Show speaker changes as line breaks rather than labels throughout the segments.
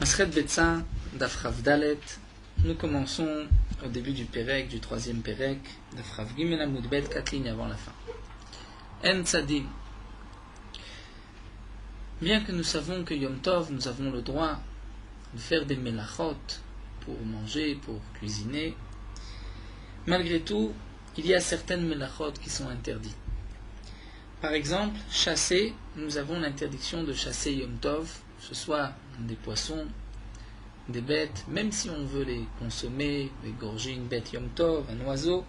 Masret Betsa, Dafrav Dalet, nous commençons au début du Pérek, du troisième Pérek, Dafrav Gimel Amudbet, 4 lignes avant la fin. En Tzadim. Bien que nous savons que Yom Tov, nous avons le droit de faire des melachot pour manger, pour cuisiner, malgré tout, il y a certaines melachot qui sont interdites. Par exemple, chasser, nous avons l'interdiction de chasser Yom Tov, que ce soit des poissons, des bêtes, même si on veut les consommer, égorger une bête Yom Tov, un oiseau,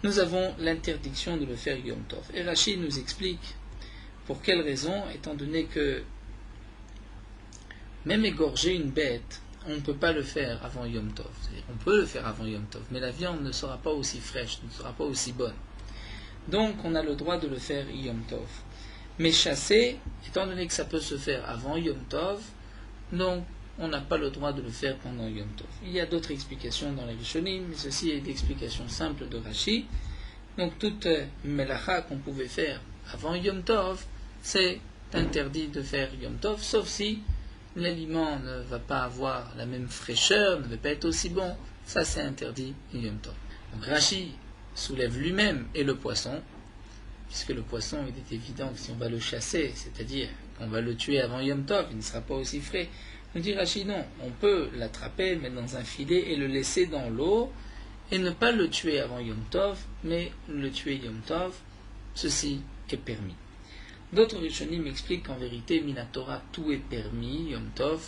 nous avons l'interdiction de le faire Yom Tov. Et Rachid nous explique pour quelle raison, étant donné que même égorger une bête, on ne peut pas le faire avant Yom Tov. On peut le faire avant Yom Tov, mais la viande ne sera pas aussi fraîche, ne sera pas aussi bonne. Donc on a le droit de le faire Yom Tov. Mais chasser, étant donné que ça peut se faire avant Yom Tov, donc on n'a pas le droit de le faire pendant Yom Tov. Il y a d'autres explications dans les Rishonim, mais ceci est l'explication simple de Rashi. Donc toute melacha qu'on pouvait faire avant Yom Tov, c'est interdit de faire Yom Tov, sauf si l'aliment ne va pas avoir la même fraîcheur, ne va pas être aussi bon, ça c'est interdit Yom Tov. Donc Rashi soulève lui-même et le poisson, puisque le poisson, il est évident que si on va le chasser, c'est-à-dire qu'on va le tuer avant Yom Tov, il ne sera pas aussi frais. Nous dit Rashi, non, on peut l'attraper, le mettre dans un filet et le laisser dans l'eau, et ne pas le tuer avant Yom Tov, mais le tuer Yom Tov, ceci est permis. D'autres Rishonim m'expliquent qu'en vérité, Minatora, tout est permis, Yom Tov,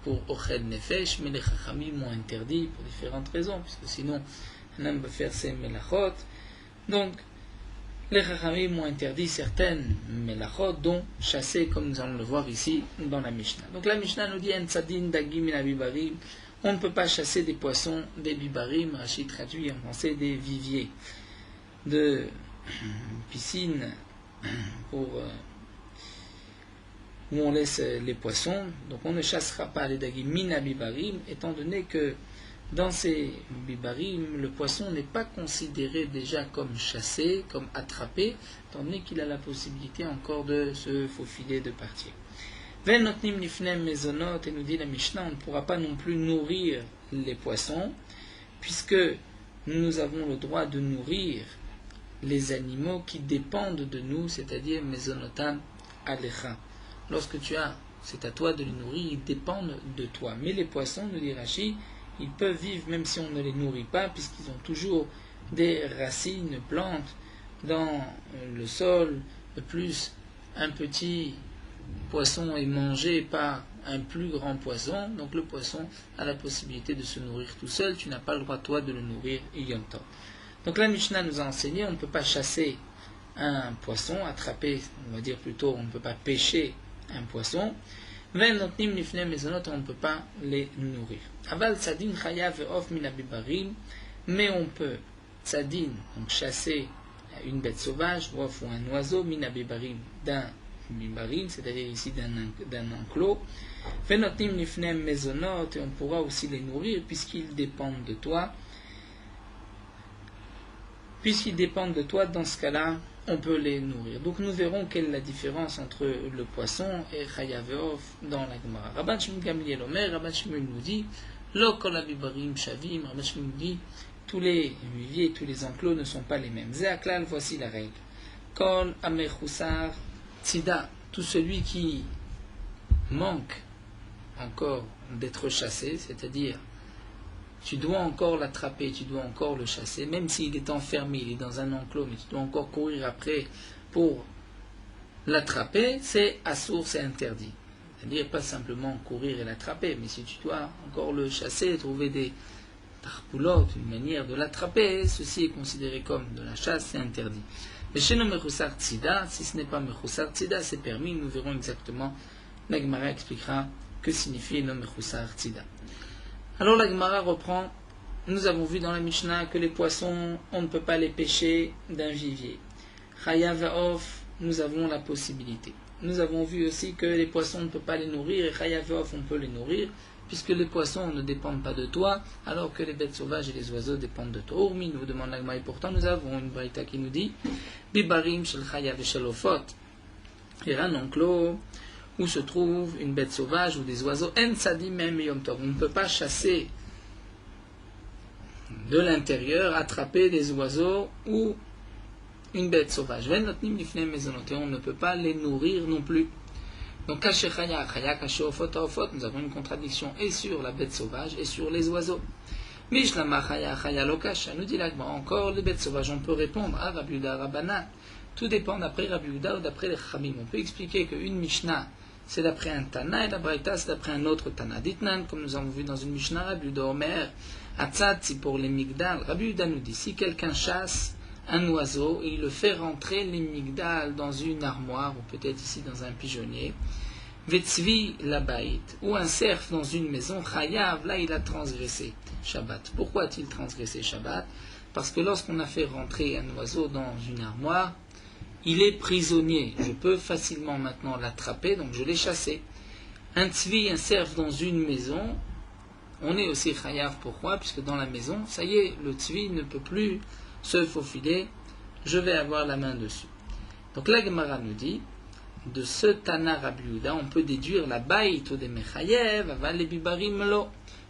pour Ochel Nefesh, mais les Chachamim m'ont interdit pour différentes raisons, puisque sinon, un homme peut faire ses melachot. Donc, les Chachamim m'ont interdit certaines melachot, dont chasser, comme nous allons le voir ici dans la Mishnah. Donc la Mishnah nous dit En tzadin dagim min abibarim. On ne peut pas chasser des poissons, des bibarim, Rashi traduit en français des viviers, de piscines où on laisse les poissons. Donc on ne chassera pas les dagim min abibarim, étant donné que dans ces bibarim, le poisson n'est pas considéré déjà comme chassé, comme attrapé, étant donné qu'il a la possibilité encore de se faufiler, de partir. Venotnim nifnem mezonot, et nous dit la Mishnah, on ne pourra pas non plus nourrir les poissons, puisque nous avons le droit de nourrir les animaux qui dépendent de nous, c'est-à-dire mezonotam alecha. Lorsque tu as, c'est à toi de les nourrir, ils dépendent de toi. Mais les poissons, nous dit Rashi, ils peuvent vivre même si on ne les nourrit pas, puisqu'ils ont toujours des racines, plantes dans le sol. De plus, un petit poisson est mangé par un plus grand poisson, donc le poisson a la possibilité de se nourrir tout seul. Tu n'as pas le droit, toi, de le nourrir Yom Tov. Donc la Mishnah nous a enseigné, on ne peut pas chasser un poisson, attraper, on va dire plutôt, on ne peut pas pêcher un poisson. On ne peut pas les nourrir. Aval tzadin chayav ve'of min abibarim, mais on peut tzadin, donc chasser une bête sauvage, ou un oiseau, min abibarim, d'un bibarim, c'est-à-dire ici d'un enclos. Ve'notnim nifnem mezonot, et on pourra aussi les nourrir puisqu'ils dépendent de toi. Puisqu'ils dépendent de toi, dans ce cas-là, on peut les nourrir. Donc nous verrons quelle est la différence entre le poisson et chayav ve'of dans la Gemara. Rabban Shmuel Gamliel Omer, Rabban Shmuel nous dit, lo kol abibarim shavim, Rabban Shmuel nous dit, tous les viviers, tous les enclos ne sont pas les mêmes. Zeaklal, voici la règle. Kol amechusar tzida, tout celui qui manque encore d'être chassé, c'est-à-dire tu dois encore l'attraper, tu dois encore le chasser, même s'il est enfermé, il est dans un enclos, mais tu dois encore courir après pour l'attraper, c'est assour, c'est interdit. C'est-à-dire pas simplement courir et l'attraper, mais si tu dois encore le chasser, trouver des tarpoulottes, une manière de l'attraper, ceci est considéré comme de la chasse, c'est interdit. Mais chez nous, mechusar tzida, si ce n'est pas mechusar tzida, c'est permis, nous verrons exactement, la Gemara expliquera que signifie le mechusar tzida. Alors la Gemara reprend, nous avons vu dans la Mishnah que les poissons, on ne peut pas les pêcher d'un vivier. Chayav ve'of, nous avons la possibilité. Nous avons vu aussi que les poissons, on ne peut pas les nourrir, et chayav ve'of, on peut les nourrir, puisque les poissons ne dépendent pas de toi, alors que les bêtes sauvages et les oiseaux dépendent de toi. Urmi, nous demande la Gemara, et pourtant nous avons une braïta qui nous dit, Bibarim shel chayav et shel ofot, et un enclos, où se trouve une bête sauvage ou des oiseaux. En tzadim même Yom Tov. On ne peut pas chasser de l'intérieur, attraper des oiseaux ou une bête sauvage. Et on ne peut pas les nourrir non plus. Donc, nous avons une contradiction et sur la bête sauvage et sur les oiseaux. Nous dit l'Agma, encore les bêtes sauvages, on peut répondre à Rabbi Yehuda Rabbanan. Tout dépend d'après Rabbi Yehuda ou d'après les Chachamim. On peut expliquer qu'une Mishnah, c'est d'après un Tana, et la Braïta, c'est d'après un autre Tana. Ditnan, comme nous avons vu dans une Mishnah, Rabbi Yehuda Omer, Atzat, c'est pour les Migdal. Rabbi Yehuda nous dit, si quelqu'un chasse un oiseau et il le fait rentrer les Migdal dans une armoire, ou peut-être ici dans un pigeonnier, Vetzvi Labait, ou un cerf dans une maison, Chayav, là il a transgressé Shabbat. Pourquoi a-t-il transgressé Shabbat? Parce que lorsqu'on a fait rentrer un oiseau dans une armoire, il est prisonnier. Je peux facilement maintenant l'attraper, donc je l'ai chassé. Un tzvi, un cerf dans une maison, on est aussi chayav. Pourquoi? Puisque dans la maison, ça y est, le tzvi ne peut plus se faufiler, je vais avoir la main dessus. Donc la Gemara nous dit, de ce Tana Rabbi Yehuda, on peut déduire la baïto des mechayev, aval les bibarim lo,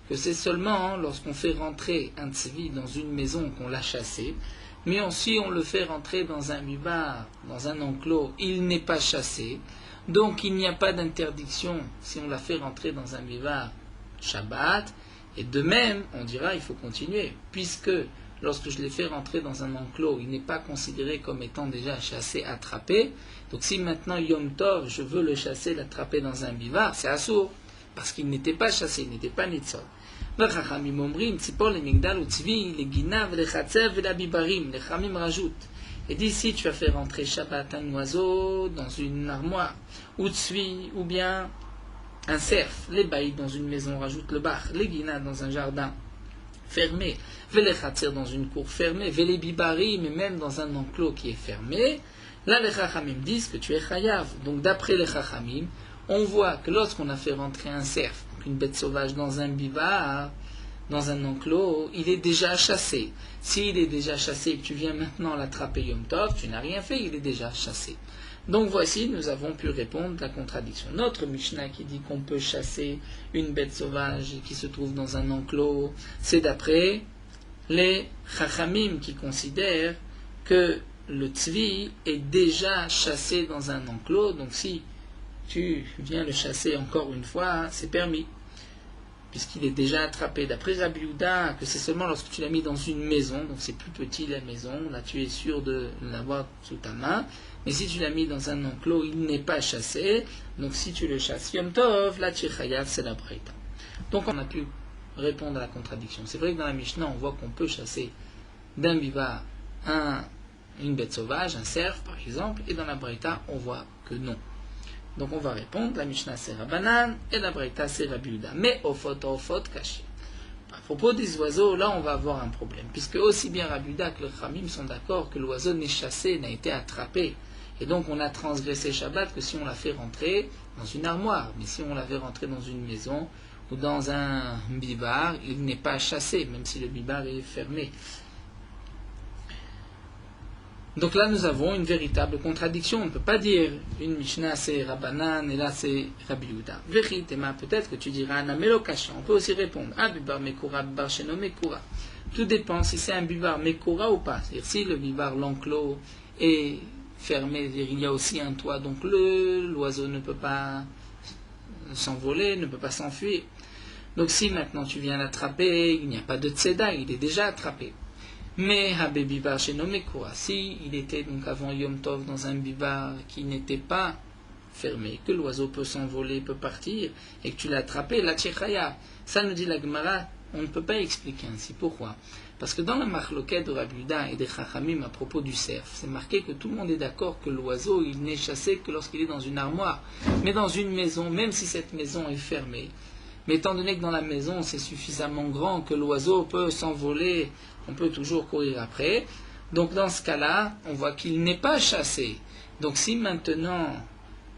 que c'est seulement lorsqu'on fait rentrer un tzvi dans une maison qu'on l'a chassé, mais aussi on le fait rentrer dans un bibar, dans un enclos, il n'est pas chassé, donc il n'y a pas d'interdiction si on l'a fait rentrer dans un bibar Shabbat, et de même, on dira il faut continuer, puisque lorsque je l'ai fait rentrer dans un enclos, il n'est pas considéré comme étant déjà chassé, attrapé. Donc si maintenant Yom Tov, je veux le chasser, l'attraper dans un bivar, c'est assourd, parce qu'il n'était pas chassé, il n'était pas nitzol. Les Chachamim omrim, tzipor, les migdal, ou tzvi, les ginav, les chatzev, et la bibarim. Les Chachamim rajoutent. Et d'ici, tu as fait rentrer Shabbat un oiseau dans une armoire, ou tzvi, ou bien un cerf. Les baïs dans une maison, rajoute le bach. Les ginav dans un jardin fermé, les chatzer dans une cour fermée, les bibarim, mais même dans un enclos qui est fermé. Là, les Chachamim disent que tu es chayav. Donc, d'après les Chachamim, on voit que lorsqu'on a fait rentrer un cerf, une bête sauvage dans un bivar, dans un enclos, il est déjà chassé. S'il est déjà chassé et que tu viens maintenant l'attraper Yom Tov, tu n'as rien fait, il est déjà chassé. Donc voici, nous avons pu répondre à la contradiction. Notre Mishnah qui dit qu'on peut chasser une bête sauvage qui se trouve dans un enclos, c'est d'après les Chachamim qui considèrent que le tzvi est déjà chassé dans un enclos, donc si tu viens le chasser encore une fois, c'est permis, puisqu'il est déjà attrapé. D'après Rabbi Yehuda, que c'est seulement lorsque tu l'as mis dans une maison, donc c'est plus petit la maison, là tu es sûr de l'avoir sous ta main, mais si tu l'as mis dans un enclos, il n'est pas chassé, donc si tu le chasses Yom Tov, la Tchichayav, c'est la Braïta. Donc on a pu répondre à la contradiction. C'est vrai que dans la Mishnah, on voit qu'on peut chasser d'un bivar une bête sauvage, un cerf par exemple, et dans la Braïta, on voit que non. Donc on va répondre, la Mishnah c'est Rabbanan et la Braïta c'est Rabbi Yehuda. Mais au faute caché. À propos des oiseaux, là on va avoir un problème, puisque aussi bien Rabbi Yehuda que le Khamim sont d'accord que l'oiseau n'est chassé, n'a été attrapé. Et donc on a transgressé Shabbat que si on l'a fait rentrer dans une armoire. Mais si on l'avait rentré dans une maison ou dans un bibar, il n'est pas chassé, même si le bibar est fermé. Donc là, nous avons une véritable contradiction. On ne peut pas dire une Mishnah c'est Rabbanan et là c'est Rabbi Yehuda. Veritema, peut-être que tu diras Anamelo Kasha. On peut aussi répondre un bibar Mekura, bibar Sheno Mekura. Tout dépend si c'est un bibar Mekura ou pas. C'est-à-dire si le bibar, l'enclos, est fermé, il y a aussi un toit, donc l'oiseau ne peut pas s'envoler, ne peut pas s'enfuir. Donc si maintenant tu viens l'attraper, il n'y a pas de tzeda, il est déjà attrapé. Mais Habebibar chez Nomekura, si il était donc avant Yom Tov dans un bibar qui n'était pas fermé, que l'oiseau peut s'envoler, peut partir, et que tu l'as attrapé, la tchechaya, ça nous dit la Gemara, on ne peut pas expliquer ainsi. Pourquoi? Parce que dans la marloquette de Rabbi Yehuda et des Chachamim à propos du cerf, c'est marqué que tout le monde est d'accord que l'oiseau il n'est chassé que lorsqu'il est dans une armoire, mais dans une maison, même si cette maison est fermée. Mais étant donné que dans la maison c'est suffisamment grand que l'oiseau peut s'envoler, on peut toujours courir après. Donc dans ce cas-là, on voit qu'il n'est pas chassé. Donc si maintenant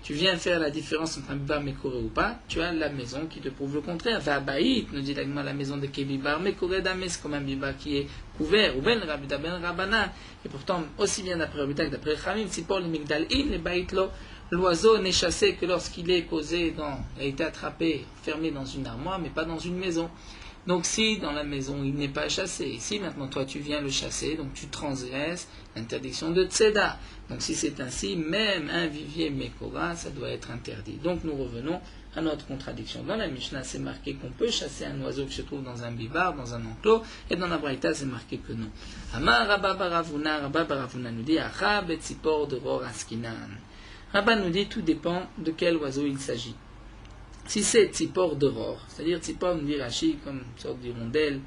tu viens faire la différence entre un bibar mekoré ou pas, tu as la maison qui te prouve le contraire. Vabaït, nous dit la maison de Kebibar mekoré dames, comme un bibar qui est couvert, ou ben rabida ben rabana. Et pourtant, aussi bien d'après Rabbi que d'après Chamim, si pour les migdal in, les baït lo, l'oiseau n'est chassé que lorsqu'il est posé a été attrapé, fermé dans une armoire, mais pas dans une maison. Donc si dans la maison il n'est pas chassé, si maintenant toi tu viens le chasser, donc tu transgresses l'interdiction de Tzeda. Donc si c'est ainsi, même un vivier Mekora, ça doit être interdit. Donc nous revenons à notre contradiction. Dans la Mishnah, c'est marqué qu'on peut chasser un oiseau qui se trouve dans un bibar, dans un enclos, et dans la Braïta, c'est marqué que non. Amar Rabba Baravuna nous dit, Achab et Tzipor de Ror Askinan. Rabba nous dit, tout dépend de quel oiseau il s'agit. Si c'est Tzipor d'Aurore, c'est-à-dire Tzipor, nous dit Rashi, comme une sorte d'hirondelle,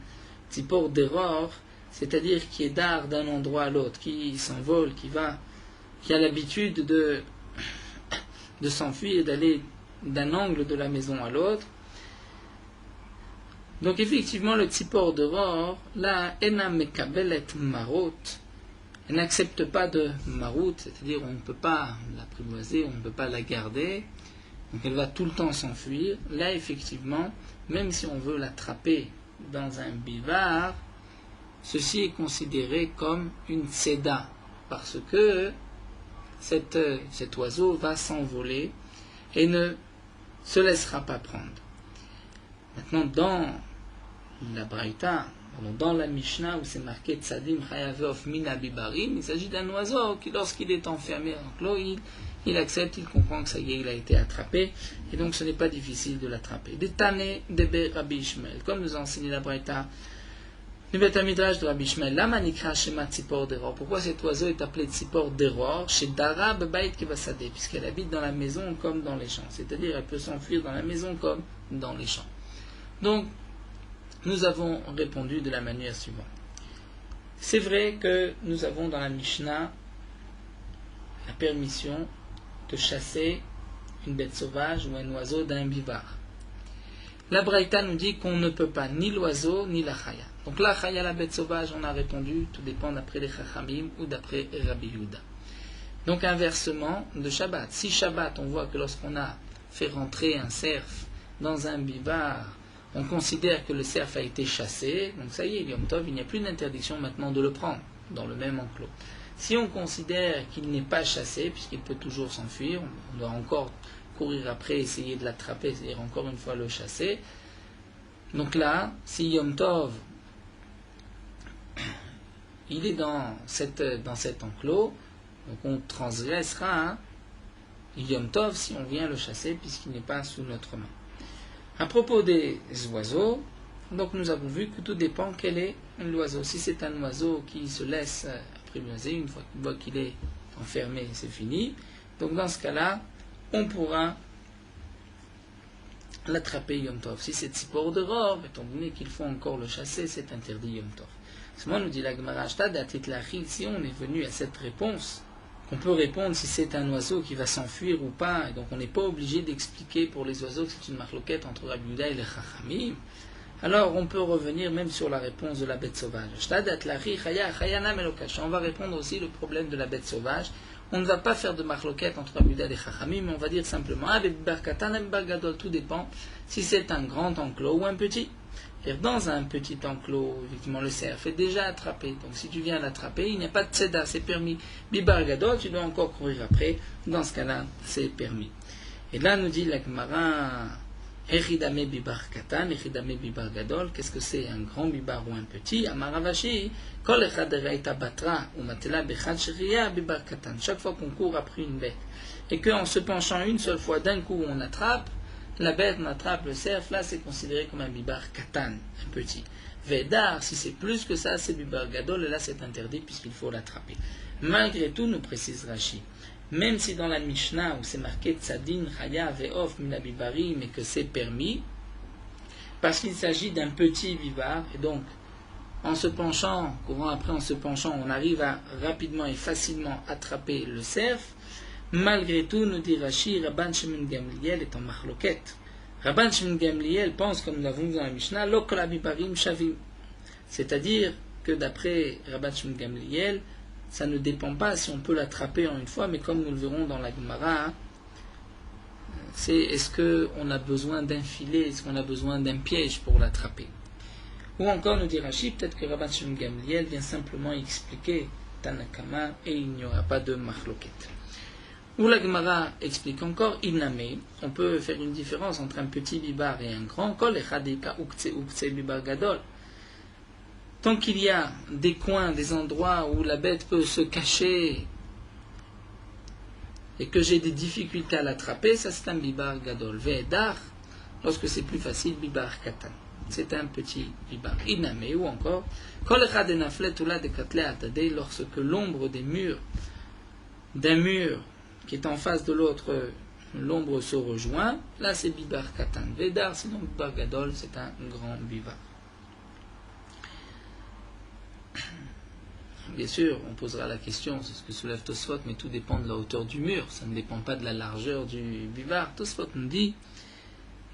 Tzipor d'Aurore, c'est-à-dire qui est d'art d'un endroit à l'autre, qui s'envole, qui a l'habitude de s'enfuir, d'aller d'un angle de la maison à l'autre. Donc effectivement, le Tzipor d'Aurore, là, Ena Mekabelet Marot, elle n'accepte pas de marout, c'est-à-dire on ne peut pas l'apprivoiser, on ne peut pas la garder. Donc elle va tout le temps s'enfuir. Là, effectivement, même si on veut l'attraper dans un bivard, ceci est considéré comme une tzeda, parce que cet oiseau va s'envoler et ne se laissera pas prendre. Maintenant, dans la Braïta, dans la Mishnah où c'est marqué Tzadim Chayaveof Mina Bibarim, il s'agit d'un oiseau qui, lorsqu'il est enfermé en clos, il accepte, il comprend que ça y est, il a été attrapé, et donc ce n'est pas difficile de l'attraper. Des Tane Debe Rabbi Ishmael, comme nous a enseigné la Braïta, le Beth Midrash de Rabbi Ishmael, la Manikra Shema Tzipor d'Eror. Pourquoi cet oiseau est appelé Tzipor d'Eror chez Dara Bebait Kevasade, puisqu'elle habite dans la maison comme dans les champs, c'est-à-dire elle peut s'enfuir dans la maison comme dans les champs. Donc, nous avons répondu de la manière suivante. C'est vrai que nous avons dans la Mishnah la permission de chasser une bête sauvage ou un oiseau d'un bivar. La Braïta nous dit qu'on ne peut pas ni l'oiseau ni la chaya. Donc la chaya, la bête sauvage, on a répondu, tout dépend d'après les chachamim ou d'après Rabbi Yehuda. Donc inversement de Shabbat. Si Shabbat, on voit que lorsqu'on a fait rentrer un cerf dans un bivar, on considère que le cerf a été chassé, donc ça y est, Yom Tov, il n'y a plus d'interdiction maintenant de le prendre dans le même enclos. Si on considère qu'il n'est pas chassé, puisqu'il peut toujours s'enfuir, on doit encore courir après, essayer de l'attraper, c'est-à-dire encore une fois le chasser. Donc là, si Yom Tov, il est dans cet enclos, donc on transgressera Yom Tov si on vient le chasser, puisqu'il n'est pas sous notre main. À propos des oiseaux, donc nous avons vu que tout dépend quel est l'oiseau. Si c'est un oiseau qui se laisse apprivoiser, une fois qu'il voit qu'il est enfermé, c'est fini. Donc dans ce cas-là, on pourra l'attraper Yom Tov. Si c'est Tzipor d'Eror, étant donné qu'il faut encore le chasser, c'est interdit Yom Tov. Seulement nous dit la Gemara, si on est venu à cette réponse, qu'on peut répondre si c'est un oiseau qui va s'enfuir ou pas, et donc on n'est pas obligé d'expliquer pour les oiseaux que c'est une marloquette entre Rabbi Yehuda et les Chachamim, alors on peut revenir même sur la réponse de la bête sauvage. On va répondre aussi le problème de la bête sauvage. On ne va pas faire de marloquette entre Rabbi Yehuda et les Chachamim, mais on va dire simplement, tout dépend si c'est un grand enclos ou un petit. Dans un petit enclos, effectivement, le cerf est déjà attrapé. Donc, si tu viens l'attraper, il n'y a pas de tzeda, c'est permis. Bibar gadol, tu dois encore courir après. Dans ce cas-là, c'est permis. Et là, nous dit la Gemara, Echidame bibar katan, Echidame bibar gadol. Qu'est-ce que c'est, un grand bibar ou un petit? Amaravashi, kol echad reita batra, ou matela bechad shriya bibar katan. Chaque fois qu'on court après une bête, et qu'en se penchant une seule fois d'un coup, on attrape, la bête, on attrape le cerf, là c'est considéré comme un bibar katan, un petit. Vedar, si c'est plus que ça, c'est bibar gadol, et là c'est interdit puisqu'il faut l'attraper. Malgré tout, nous précise Rashi, même si dans la Mishnah où c'est marqué tzadin, chaya, ve'of, minabibari, mais que c'est permis, parce qu'il s'agit d'un petit bibar, et donc en se penchant, courant après en se penchant, on arrive à rapidement et facilement attraper le cerf. Malgré tout, nous dit Rashi, Rabban Shimon Gamliel est en mahloket. Rabban Shimon Gamliel pense, comme nous l'avons vu dans la Mishnah, lo kol habibarim shavim. C'est-à-dire que d'après Rabban Shimon Gamliel, ça ne dépend pas si on peut l'attraper en une fois, mais comme nous le verrons dans la Gemara, c'est est-ce qu'on a besoin d'un filet, est-ce qu'on a besoin d'un piège pour l'attraper. Ou encore, nous dit Rashi, peut-être que Rabban Shimon Gamliel vient simplement expliquer Tanakama et il n'y aura pas de mahloket. Où la Gemara explique encore, Iname, on peut faire une différence entre un petit bibar et un grand. Kol echadika ukse ukse bibar gadol. Tant qu'il y a des coins, des endroits où la bête peut se cacher et que j'ai des difficultés à l'attraper, ça c'est un bibar gadol. Ve'edar, lorsque c'est plus facile, bibar katan. C'est un petit bibar. Iname, ou encore, kol echad enaflet ula de katle atade, lorsque l'ombre des murs, d'un mur qui est en face de l'autre, l'ombre se rejoint, là c'est bibar katan. Ve'edar, sinon bibar gadol, c'est un grand bibar. Bien sûr, on posera la question, c'est ce que soulève Tosfot, mais tout dépend de la hauteur du mur, ça ne dépend pas de la largeur du bivar. Tosfot nous dit,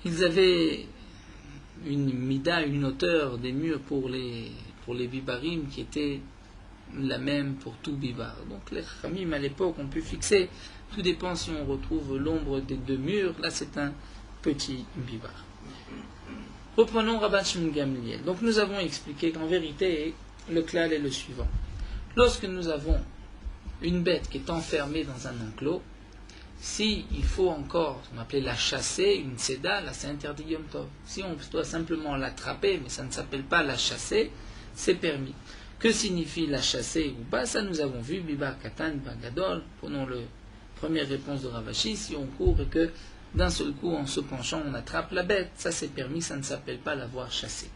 ils avaient une mida, une hauteur des murs pour les bibarim qui était la même pour tout bivar. Donc les Khamim à l'époque ont pu fixer, tout dépend si on retrouve l'ombre des deux murs, là c'est un petit bivar. Reprenons Rabban Shimon Gamliel. Donc nous avons expliqué qu'en vérité, le klal est le suivant. Lorsque nous avons une bête qui est enfermée dans un enclos, si il faut encore, on appelait la chasser, une seda, là c'est interdit Yom Tov. Si on doit simplement l'attraper, mais ça ne s'appelle pas la chasser, c'est permis. Que signifie la chasser ou pas? Ça nous avons vu, Bibar Katan, Bibar Gadol. Prenons la première réponse de Ravashi, si on court et que d'un seul coup, en se penchant, on attrape la bête, ça c'est permis, ça ne s'appelle pas l'avoir chassée.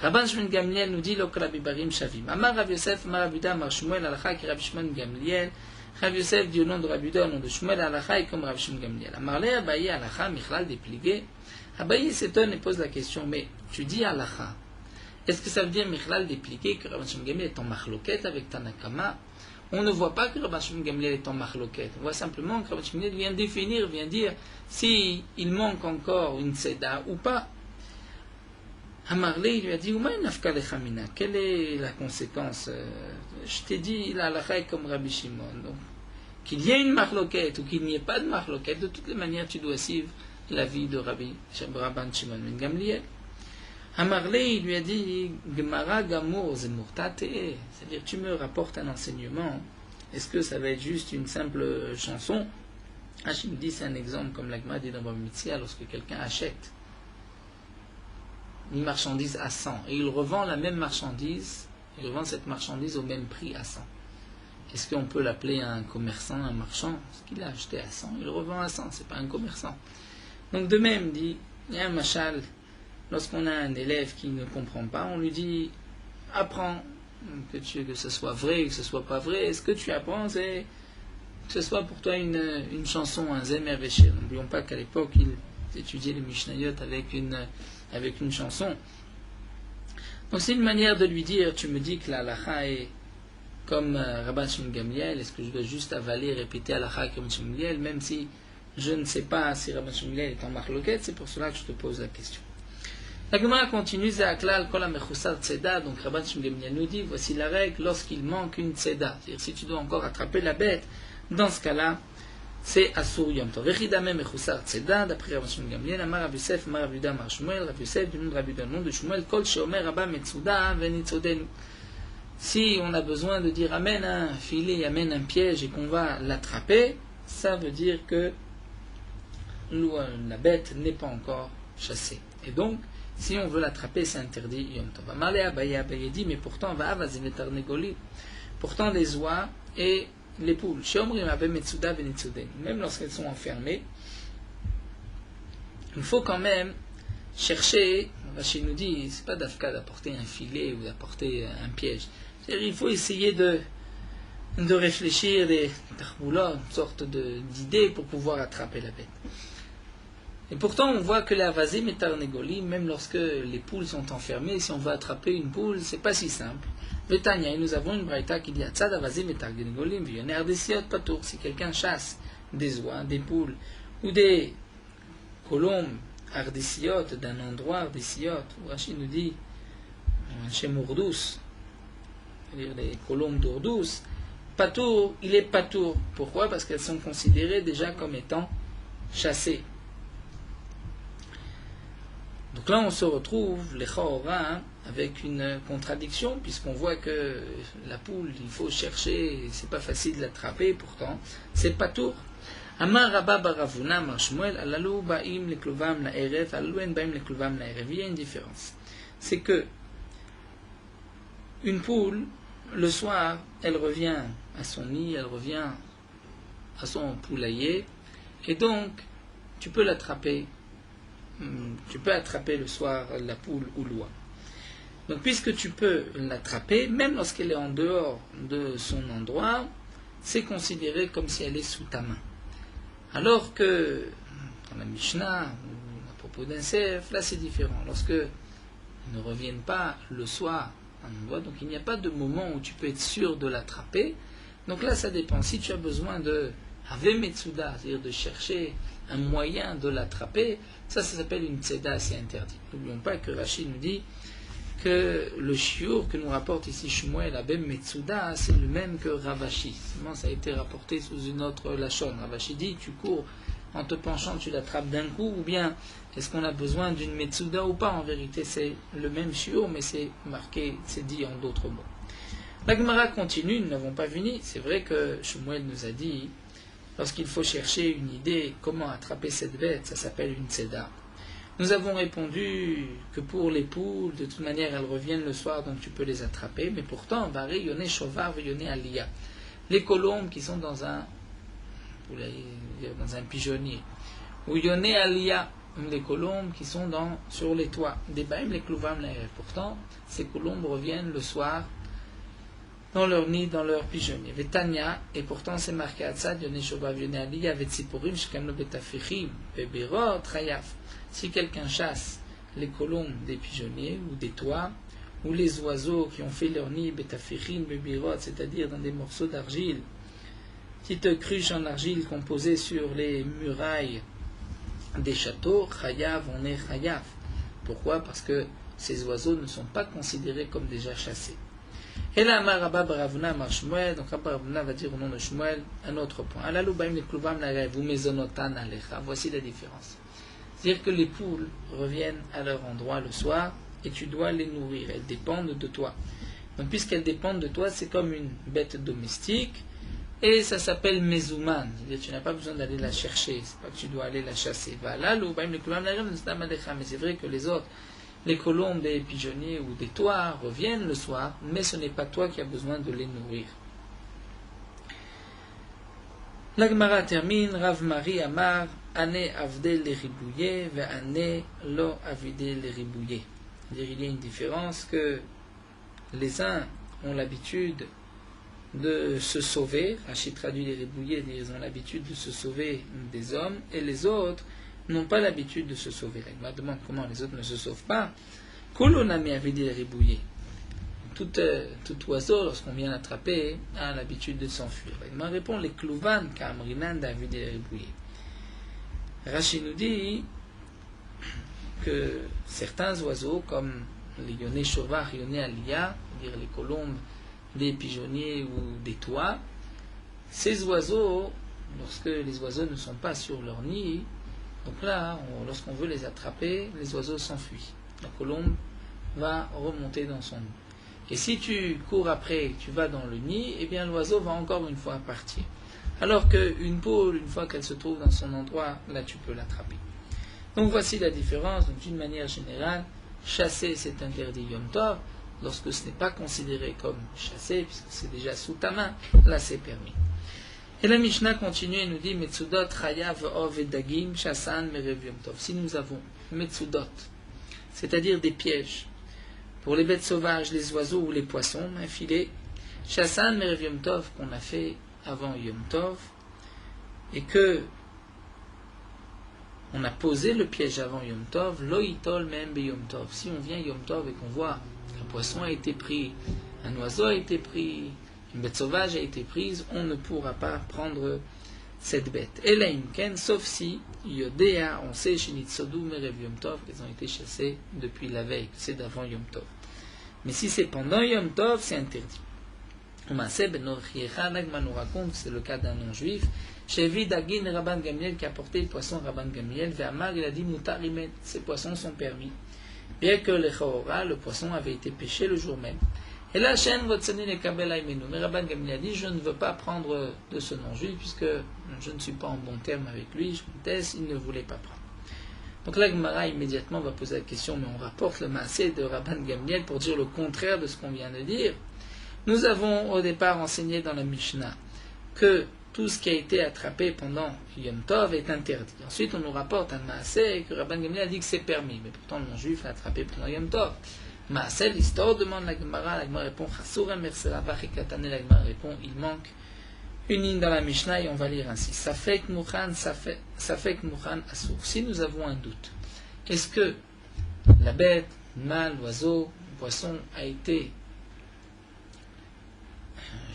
Rabban Shimon Gamliel nous dit Lokra bibarim shavim. Amar Rav Yosef, Amar Rav Yuda, Amar Shmuel Alakha, qui Rav Shimon Gamliel. Rav Yosef dit au nom de Rav Yuda, au nom de Shmuel Alakha, et comme Rav Shimon Gamliel. Amar le Abaye Alakha, Michlal dépliqué. Abaye s'étonne et pose la question, mais tu dis Alakha, est-ce que ça veut dire Michlal dépliqué que Rav Shimon Gamliel est en machloket avec Tanakama? On ne voit pas que Rav Shimon Gamliel est en machloket. On voit simplement que Rav Shimon Gamliel vient définir, vient dire si il manque encore une seda ou pas. Amarlé, il lui a dit, quelle est la conséquence? Je t'ai dit, la halakha est comme Rabbi Shimon. Donc, qu'il y ait une marloquette ou qu'il n'y ait pas de marloquette, de toutes les manières, tu dois suivre l'avis de Rabban Shimon ben Gamliel. Amarlé, il lui a dit, Gemara Gamour Zemurtate, c'est-à-dire, tu me rapportes un enseignement. Est-ce que ça va être juste une simple chanson? Hachim dit, c'est un exemple comme l'Agma dit dans Bava Metzia, lorsque quelqu'un achète une marchandise à 100 et il revend la même marchandise, il revend cette marchandise au même prix à 100. Est-ce qu'on peut l'appeler un commerçant, un marchand? Parce qu'il a acheté à 100, il le revend à 100, c'est pas un commerçant. Donc de même, dit, il y a un machal, lorsqu'on a un élève qui ne comprend pas, on lui dit, apprends, que ce soit vrai ou que ce soit pas vrai, ce que tu apprends, c'est que ce soit pour toi une chanson, un Zemer Véchir. N'oublions pas qu'à l'époque, il étudiait les Mishnayot avec une chanson. Donc c'est une manière de lui dire, tu me dis que la halakha est comme Rabban Shimon Gamliel, est-ce que je dois juste avaler, répéter halakha comme Shimon Gamliel, même si je ne sais pas si Rabban Shimon Gamliel est en marloquette, c'est pour cela que je te pose la question. La Gemara continue, Za'aklal kol ha-mechusar tzeda, donc Rabban Shimon Gamliel nous dit, voici la règle lorsqu'il manque une tzeda, c'est-à-dire si tu dois encore attraper la bête, dans ce cas-là, c'est Asur Yom Tov. Vechidame mechusar tzeda, d'après Rabban Shimon Gamliel, Amar Rav Yosef, Amar Rav Yuda, Amar Shmuel, Rav Yosef, du nom de Rav Yuda, du nom de Shmuel, Kol sheomer Rabba metzuda venitzodenu. Si on a besoin de dire amène un filet, amène un piège et qu'on va l'attraper, ça veut dire que la bête n'est pas encore chassée. Et donc, si on veut l'attraper, c'est interdit Yom Tov. Amar le Abaye dit, mais pourtant, pourtant les oies et les poules, même lorsqu'elles sont enfermées, il faut quand même chercher. Rachid nous dit, c'est pas d'Afka d'apporter un filet ou d'apporter un piège. C'est-à-dire, il faut essayer de réfléchir des tarboula, une sorte d'idée pour pouvoir attraper la bête. Et pourtant, on voit que la vazim et tarnégolim, même lorsque les poules sont enfermées, si on veut attraper une poule, c'est pas si simple. Le Tanya, nous avons une braïta qui dit Atzad avazim et tarnégolim, vionnaire des siot patour. Si quelqu'un chasse des oies, des poules ou des colombes ardéciotes d'un endroit ardéciote, Rachid nous dit chez Mourdous, c'est-à-dire les colombes d'Ourdous, patour, il est patour. Pourquoi? Parce qu'elles sont considérées déjà comme étant chassées. Donc là, on se retrouve, les Chahora, avec une contradiction, puisqu'on voit que la poule, il faut chercher, c'est pas facile de l'attraper, pourtant, c'est pas tout. Amar Rabba bar Ravuna Amar Shmuel alalu ba'im leklovam la'erev alalu en ba'im leklovam la'erev. Il y a une différence. C'est que une poule, le soir, elle revient à son nid, elle revient à son poulailler, et donc tu peux l'attraper. Tu peux attraper le soir la poule ou l'oie. Donc puisque tu peux l'attraper, même lorsqu'elle est en dehors de son endroit, c'est considéré comme si elle est sous ta main. Alors que dans la Mishnah, à propos d'un cerf, là c'est différent. Lorsque ils ne reviennent pas le soir à un endroit, donc il n'y a pas de moment où tu peux être sûr de l'attraper. Donc là ça dépend. Si tu as besoin de Avemetsuda, c'est-à-dire de chercher un moyen de l'attraper, ça s'appelle une tzeda, c'est interdit. N'oublions pas que Rashi nous dit que le shiur que nous rapporte ici Shmuel Abem Metsuda, c'est le même que Ravashi. Seulement ça a été rapporté sous une autre lachon. Ravashi dit, tu cours en te penchant, tu l'attrapes d'un coup, ou bien est-ce qu'on a besoin d'une Metsuda ou pas? En vérité c'est le même shiur, mais c'est marqué, c'est dit en d'autres mots. La Gemara continue, nous n'avons pas fini. C'est vrai que Shmuel nous a dit, lorsqu'il faut chercher une idée comment attraper cette bête, ça s'appelle une tzeda. Nous avons répondu que pour les poules, de toute manière, elles reviennent le soir, donc tu peux les attraper. Mais pourtant, Baré, Yoné, Shovar, Yoné, Aliyah. Les colombes qui sont dans un pigeonnier. Ou Yoné, Aliyah, les colombes qui sont sur les toits. Des baïm, les clouvam, pourtant, ces colombes reviennent le soir dans leur nid, dans leur pigeonnier. Vetania, et pourtant c'est marqué à Tzad, Yoné, Shovar, Yoné, Aliyah, Vetsipurim, Shkamno, Betafichim, Beberot, Trayaf. Si quelqu'un chasse les colombes des pigeonniers ou des toits, ou les oiseaux qui ont fait leur nid, betafirin, bebirot, c'est-à-dire dans des morceaux d'argile, petites cruches en argile composées sur les murailles des châteaux, chayav, on est chayav. Pourquoi? Parce que ces oiseaux ne sont pas considérés comme déjà chassés. Et là, Rabba bar Ravuna Amar Shmuel, donc Rabba Ravuna va dire au nom de Shmuel un autre point. Alalu baim le kluvam la vous mezonotan alecha. Voici la différence. C'est-à-dire que les poules reviennent à leur endroit le soir et tu dois les nourrir. Elles dépendent de toi. Donc puisqu'elles dépendent de toi, c'est comme une bête domestique et ça s'appelle mezouman. C'est-à-dire que tu n'as pas besoin d'aller la chercher. C'est pas que tu dois aller la chasser. Mais c'est vrai que les autres, les colombes des pigeonniers ou des toits reviennent le soir, mais ce n'est pas toi qui as besoin de les nourrir. La Gemara termine, Rav Mari Amar, Ane avdel le ribouye, ve ane lo avidel le ribouye. C'est-à-dire il y a une différence que les uns ont l'habitude de se sauver, Rachid traduit les ribouillés, ils ont l'habitude de se sauver des hommes, et les autres n'ont pas l'habitude de se sauver. La Gemara demande comment les autres ne se sauvent pas. Kolonami avidel le ribouye. Tout oiseau, lorsqu'on vient l'attraper, a l'habitude de s'enfuir. Il répond les klouvan kamrinan david et ribouillé. Rashi nous dit que certains oiseaux, comme les yoné shovar, yoné aliyah, c'est-à-dire les colombes, des pigeonniers ou des toits, ces oiseaux, lorsque les oiseaux ne sont pas sur leur nid, donc là, lorsqu'on veut les attraper, les oiseaux s'enfuient. La colombe va remonter dans son nid. Et si tu cours après, tu vas dans le nid, eh bien l'oiseau va encore une fois partir. Alors qu'une poule, une fois qu'elle se trouve dans son endroit, là tu peux l'attraper. Donc voici la différence. Donc d'une manière générale, chasser c'est interdit Yom Tov. Lorsque ce n'est pas considéré comme chasser, puisque c'est déjà sous ta main, là c'est permis. Et la Mishnah continue et nous dit Metsudot, Chayav, Ov et Dagim, Shassan, Merev Yom Tov. Si nous avons Metsudot, c'est-à-dire des pièges, pour les bêtes sauvages, les oiseaux ou les poissons, un filet, Shassan Merev Yom Tov qu'on a fait avant Yom Tov, et que on a posé le piège avant Yom Tov, Lo Itol même be Yom Tov. Si on vient Yom Tov et qu'on voit qu'un poisson a été pris, un oiseau a été pris, une bête sauvage a été prise, on ne pourra pas prendre cette bête. Et là, sauf si Yodea, on sait chez Nitsodu Merev Yom Tov qu'elles ont été chassées depuis la veille, c'est d'avant Yom Tov. Mais si c'est pendant Yom Tov, c'est interdit. Nagma nous raconte, c'est le cas d'un non-juif, Shevi Dagin Rabban Gamliel qui a porté le poisson Rabban Gamliel, Ve'amar, il a dit Mutarimet, ces poissons sont permis. Bien que le poisson avait été pêché le jour même. Et là, Shen Votsani le Kabel Aimenu. Mais Rabban Gamliel a dit, je ne veux pas prendre de ce nom juif, puisque je ne suis pas en bon terme avec lui, je conteste, il ne voulait pas prendre. Donc la Gemara immédiatement va poser la question, mais on rapporte le maasé de Rabban Gamliel pour dire le contraire de ce qu'on vient de dire. Nous avons au départ enseigné dans la Mishnah que tout ce qui a été attrapé pendant Yom Tov est interdit. Ensuite, on nous rapporte un maasé que Rabban Gamliel a dit que c'est permis, mais pourtant le non-juif l'a attrapé pendant Yom Tov. Maasé, l'histoire demande la Gemara répond Chasura Merselavach et Katane, la Gemara répond il manque une ligne dans la Mishnah et on va lire ainsi. Safek Mouchan, Safek Mouchan Assour. Si nous avons un doute, est-ce que la bête, le mâle, l'oiseau, le poisson a été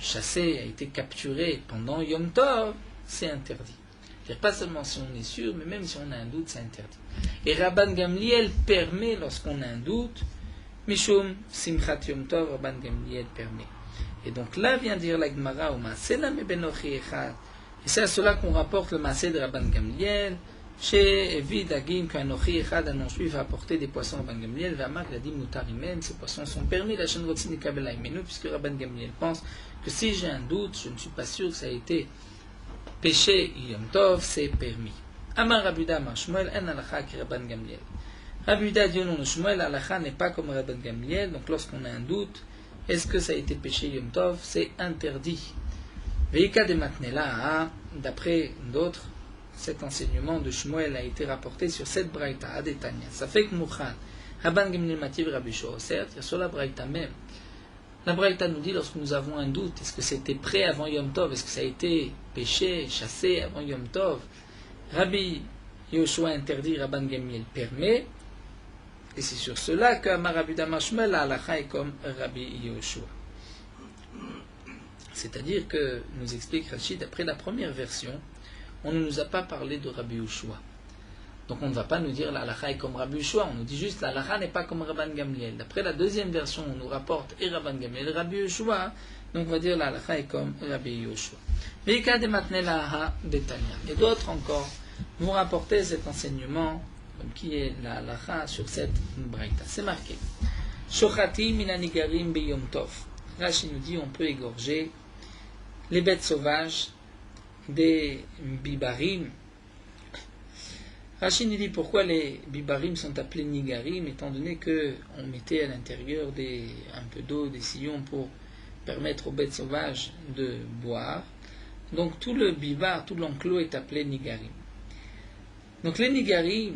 chassé, a été capturé pendant Yom Tov, c'est interdit. C'est-à-dire pas seulement si on est sûr, mais même si on a un doute, c'est interdit. Et Rabban Gamliel permet lorsqu'on a un doute, Mishum Simchat Yom Tov, Rabban Gamliel permet. Et donc là vient dire la Gemara au Maaseh la Mebenochi Echad. Et c'est à cela qu'on rapporte le Maaseh de Rabban Gamliel. Chez Evid Agim, qu'un Ochi Echad, un non-juif, a apporté des poissons à Rabban Gamliel. Vamak l'a dit Moutarimen, ces poissons sont permis. La chaîne Rotsini Kabela Imenu, puisque Rabban Gamliel pense que si j'ai un doute, je ne suis pas sûr que ça a été péché Yom Tov, c'est permis. Amar Rabuda Amar Shmuel, en alacha ki Rabban Gamliel. Rabuda dit non, Shmuel, alacha n'est pas comme Rabban Gamliel, donc lorsqu'on a un doute, est-ce que ça a été péché Yom Tov, c'est interdit. Veika de Matnela, d'après d'autres, cet enseignement de Shmuel a été rapporté sur cette braïta, Adetania. Ça fait que Mouchan, Rabban Gamliel Mativ Rabbi Shua, certes, il y a sur la braïta même. La braïta nous dit, lorsque nous avons un doute, est-ce que c'était prêt avant Yom Tov, est-ce que ça a été péché, chassé avant Yom Tov, Rabbi Yoshua interdit, Rabban Gamliel permet, et c'est sur cela que Marabuda Mashmel, la halakha est comme Rabbi Yoshua. C'est-à-dire que, nous explique Rachid, après la première version, on ne nous a pas parlé de Rabbi Yoshua. Donc on ne va pas nous dire la halakha est comme Rabbi Yoshua, on nous dit juste la halakha n'est pas comme Rabban Gamliel. D'après la deuxième version, on nous rapporte et Rabban Gamliel et Rabbi Yoshua, donc on va dire la halakha est comme Rabbi Yoshua. Et d'autres encore vont rapporter cet enseignement qui est la halakha sur cette braïta. C'est marqué. Shochati minanigarim beyom tov. Rashi nous dit on peut égorger les bêtes sauvages des bibarim. Rashi nous dit pourquoi les bibarim sont appelés nigarim, étant donné qu'on mettait à l'intérieur un peu d'eau, des sillons pour permettre aux bêtes sauvages de boire. Donc tout le bibar, tout l'enclos est appelé nigarim. Donc les nigarim,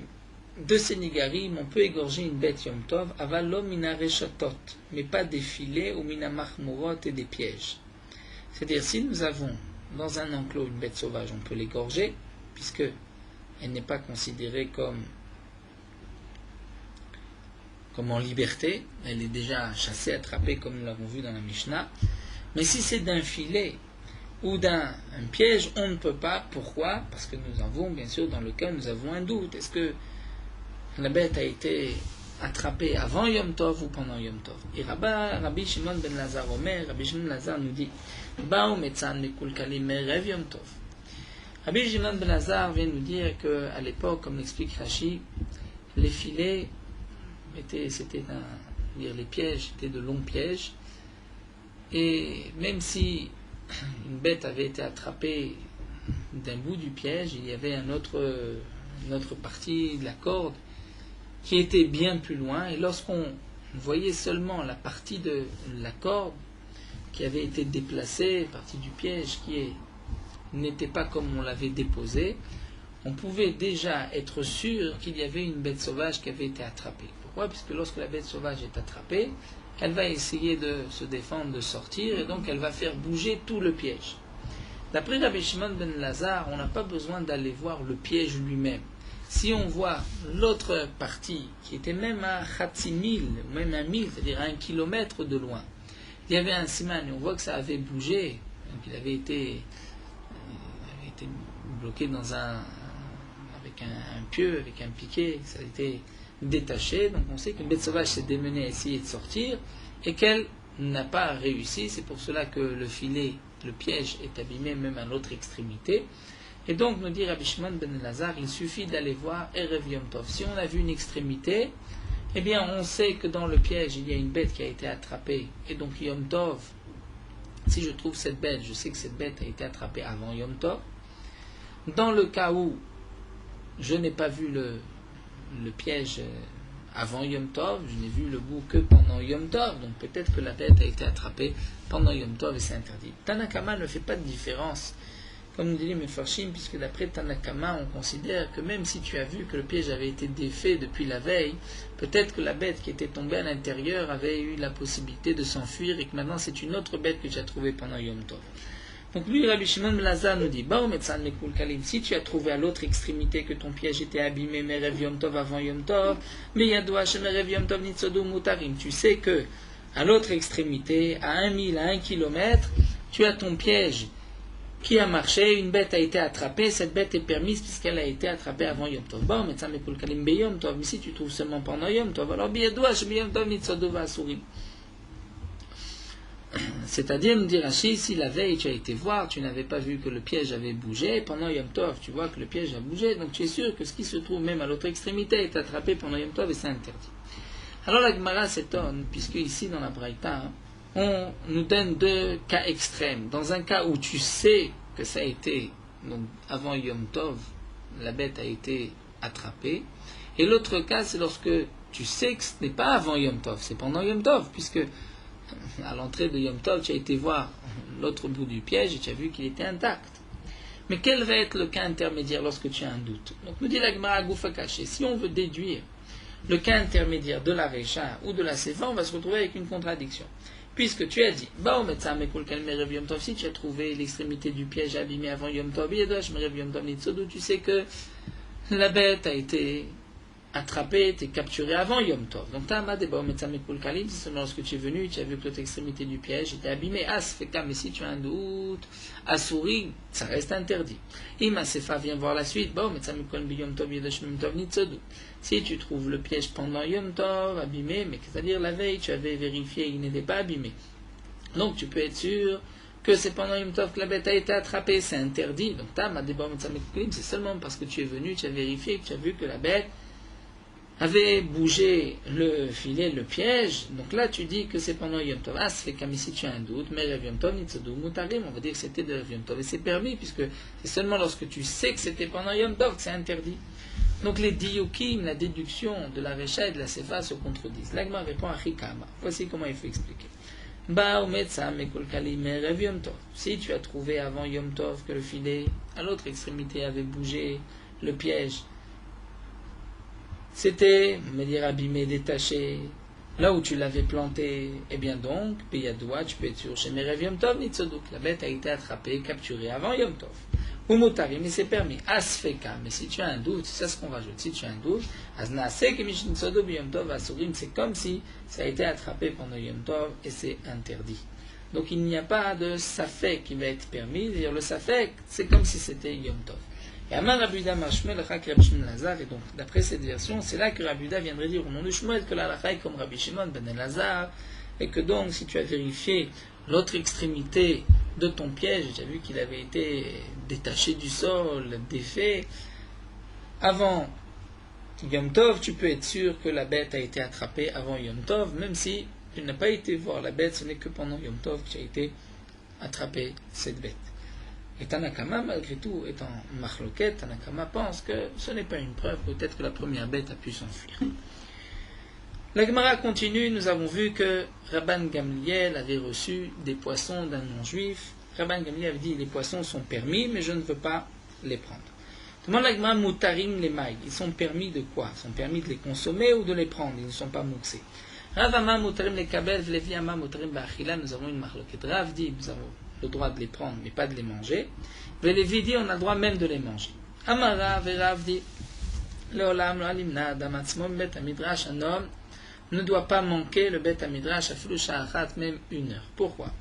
de ces nigarim, on peut égorger une bête Yom Tov, avalom mina reshatot, mais pas des filets ou mina mahmurot et des pièges. C'est-à-dire, si nous avons dans un enclos une bête sauvage, on peut l'égorger, puisque elle n'est pas considérée comme en liberté, elle est déjà chassée, attrapée, comme nous l'avons vu dans la Mishnah. Mais si c'est d'un filet ou d'un piège, on ne peut pas. Pourquoi? Parce que nous avons, bien sûr, dans le cas, nous avons un doute. Est-ce que la bête a été attrapée avant Yom Tov ou pendant Yom Tov? Et Rabbi Shimon ben Lazar Omer, Rabbi Shimon ben Lazar nous dit Baou metzan mekulkali merev Yom Tov. Rabbi Shimon ben Lazar vient nous dire qu'à l'époque, comme l'explique Rashi, les filets les pièges étaient de longs pièges, et même si une bête avait été attrapée d'un bout du piège, il y avait une autre partie de la corde qui était bien plus loin, et lorsqu'on voyait seulement la partie de la corde qui avait été déplacée, partie du piège qui n'était pas comme on l'avait déposée, on pouvait déjà être sûr qu'il y avait une bête sauvage qui avait été attrapée. Pourquoi? Puisque lorsque la bête sauvage est attrapée, elle va essayer de se défendre, de sortir, et donc elle va faire bouger tout le piège. D'après Rabbi Shimon ben Lazar, on n'a pas besoin d'aller voir le piège lui-même. Si on voit l'autre partie, qui était même à Khatsimil, ou même à 1000, c'est-à-dire à 1 kilomètre de loin, il y avait un siman, et on voit que ça avait bougé, qu'il avait été bloqué avec un pieu, avec un piquet, ça a été détaché, donc on sait qu'une bête sauvage s'est démenée à essayer de sortir, et qu'elle n'a pas réussi. C'est pour cela que le filet, le piège est abîmé même à l'autre extrémité. Et donc, nous dit Rabbi Shimon ben Lazar, il suffit d'aller voir Erev Yom Tov. Si on a vu une extrémité, Eh bien, on sait que dans le piège, il y a une bête qui a été attrapée. Et donc, Yom Tov, si je trouve cette bête, je sais que cette bête a été attrapée avant Yom Tov. Dans le cas où je n'ai pas vu le piège avant Yom Tov, je n'ai vu le bout que pendant Yom Tov, donc peut-être que la bête a été attrapée pendant Yom Tov et c'est interdit. Tanakama ne fait pas de différence, comme nous dit les Mefarshim, puisque d'après Tanakama, on considère que même si tu as vu que le piège avait été défait depuis la veille, peut-être que la bête qui était tombée à l'intérieur avait eu la possibilité de s'enfuir et que maintenant c'est une autre bête que tu as trouvée pendant Yom Tov. Donc lui, Rabbi Shimon ben Lazar nous dit, si tu as trouvé à l'autre extrémité que ton piège était abîmé, Merev Yom Tov avant Yom Tov, mais Yadoua Shemerev Yom Tov Nitzodu Mutarim, tu sais que à l'autre extrémité, à 1 mille, à 1 kilomètre, tu as ton piège qui a marché, une bête a été attrapée, cette bête est permise puisqu'elle a été attrapée avant Yom Tov. Mais si tu trouves seulement pendant Yom Tov, alors Yadoua Shemerev Yom Tov Nitzodu Vasurim. C'est-à-dire, nous dit Rashi, si la veille tu as été voir, tu n'avais pas vu que le piège avait bougé, pendant Yom Tov, tu vois que le piège a bougé, donc tu es sûr que ce qui se trouve même à l'autre extrémité est attrapé pendant Yom Tov et c'est interdit. Alors la Gemara s'étonne, puisque ici dans la Braïta, on nous donne deux cas extrêmes. Dans un cas où tu sais que ça a été, donc avant Yom Tov, la bête a été attrapée, et l'autre cas c'est lorsque tu sais que ce n'est pas avant Yom Tov, c'est pendant Yom Tov, puisque à l'entrée de Yom Tov, tu as été voir l'autre bout du piège et tu as vu qu'il était intact. Mais quel va être le cas intermédiaire lorsque tu as un doute? Donc nous dit la Gemara Goufa Kaché, si on veut déduire le cas intermédiaire de la Recha ou de la Sefa, on va se retrouver avec une contradiction. Puisque tu as dit, si tu as trouvé l'extrémité du piège abîmé avant Yom Tov, tu sais que la bête a été attrapé, t'es capturé avant Yom Tov. Donc c'est seulement lorsque tu es venu, tu as vu que l'autre extrémité du piège était abîmée. Mais si tu as un doute, Assouri, ça reste interdit. Sefa vient voir la suite. Si tu trouves le piège pendant Yom Tov, abîmé, mais c'est-à-dire la veille, tu avais vérifié, il n'était pas abîmé. Donc tu peux être sûr que c'est pendant Yom Tov que la bête a été attrapée, c'est interdit. Donc c'est seulement parce que tu es venu, tu as vérifié, que tu as vu que la bête avait bougé le filet, le piège, donc là tu dis que c'est pendant Yom Tov. Ça fait comme ici tu as un doute, mais Yom Tov, Nitzodu Mutarim, on va dire que c'était de Yom Tov, et c'est permis, puisque c'est seulement lorsque tu sais que c'était pendant Yom Tov que c'est interdit. Donc les diyukim, la déduction de la Recha et de la Sefa se contredisent. L'Agma répond à Chikama. Voici comment il faut expliquer. Si tu as trouvé avant Yom Tov que le filet à l'autre extrémité avait bougé, le piège, c'était, me dire, abîmé, détaché, là où tu l'avais planté, eh bien donc, Piyadoua, tu peux être sûr, chez Merev Yom Tov, Nitzoduk, la bête a été attrapée, capturée avant Yom Tov. Ou Motari, mais c'est permis. Asfeka, mais si tu as un doute, c'est ce qu'on rajoute, si tu as un doute, Aznasek, Mish Nitzoduk, Yom Tov, Asurim, c'est comme si ça a été attrapé pendant Yom Tov et c'est interdit. Donc il n'y a pas de Safek qui va être permis, c'est-à-dire le Safek, c'est comme si c'était Yom Tov. Et Amar Rabuda Mashmel Rabbi Shimon Lazar, et donc d'après cette version, c'est là que Rabuda viendrait dire au nom de Shmuel que la halakha est comme Rabbi Shimon ben Lazar, et que donc si tu as vérifié l'autre extrémité de ton piège, tu as vu qu'il avait été détaché du sol, défait, avant Yom Tov, tu peux être sûr que la bête a été attrapée avant Yom Tov, même si tu n'as pas été voir la bête, ce n'est que pendant Yom Tov que tu as été attrapé cette bête. Et Tanakama, malgré tout, étant machloket, Tanakama pense que ce n'est pas une preuve, peut-être que la première bête a pu s'enfuir. La Gemara continue, nous avons vu que Rabban Gamliel avait reçu des poissons d'un non-juif. Rabban Gamliel avait dit, les poissons sont permis, mais je ne veux pas les prendre. Demande la Gemara, Moutarim les mailles, ils sont permis de quoi? Ils sont permis de les consommer ou de les prendre? Ils ne sont pas mouxés. Ravama Moutarim les kabel, Vleviama Moutarim ba'achila, nous avons une machloket. Rav dit, nous avons le droit de les prendre, mais pas de les manger. Velevi dit, on a le droit même de les manger. Amara Verav dit, Leolam alimna damatzmom bet amidrash, un homme ne doit pas manquer le bet amidrash, afilu sha'achat, même 1 heure. Pourquoi?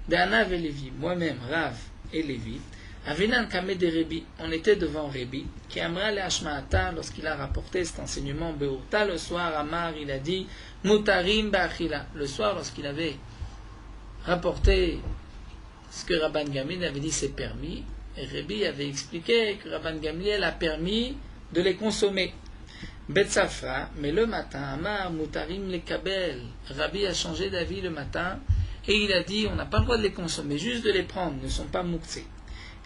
Dana Velevi, moi-même, Rav et Lévi, Avinan kame de Rebi, on était devant Rebi, qui amra le hashmaata, lorsqu'il a rapporté cet enseignement, Beurta, le soir, Amar, il a dit, Mutarim ba'achila, le soir, lorsqu'il avait rapporté ce que Rabban Gamliel avait dit c'est permis, et Rebi avait expliqué que Rabban Gamliel a permis de les consommer. Betsafra, mais le matin, Amar Mutarim les Kabel. Rabbi a changé d'avis le matin et il a dit on n'a pas le droit de les consommer, juste de les prendre, ne sont pas muktzé.